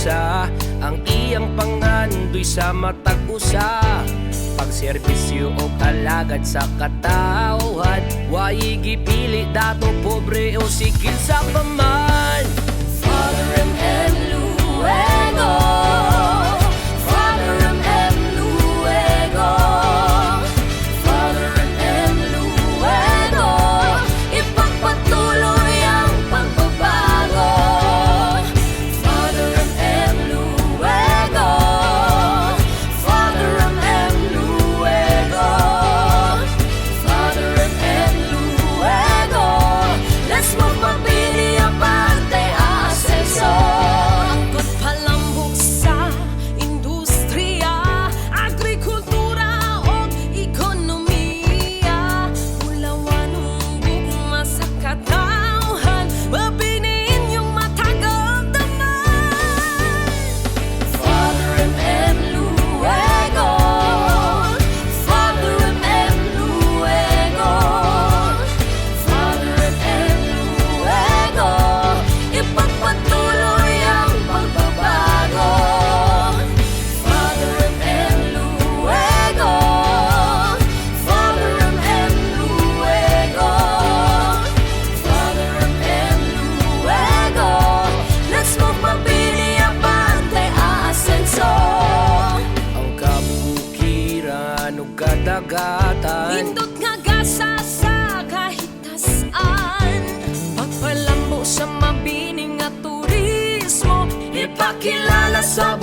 usa. Ang iyang pangandoy sa matag usa. Pagserbisyo o alagad sa katawhan. Wa'i gipili dato pobre o sikil sa paman. Father M. Luego, Father M. Luego, Father M. Luego, ipagpatuloy ang pagbabago. Father M. Luego, Father M. Luego, Father M. Luego, let's move mabili aparte asenso. Angkot palambok sa industriya, agrikultura o ekonomiya. Ulawan ugma sa katawhan, mabinin yung matagal damay. Father M. Luego, Father M. Luego, Father M. Luego, ipagpatuloy ang pagbabago. Father M. Luego, Father M. Luego, Father M. Luego, let's move mabili aparte asenso. Ang kabukiran ug kadagatan. Pindot nga gasa sa kahit tasan. Pagpalambo sa mabining nga turismo, ipakilala sa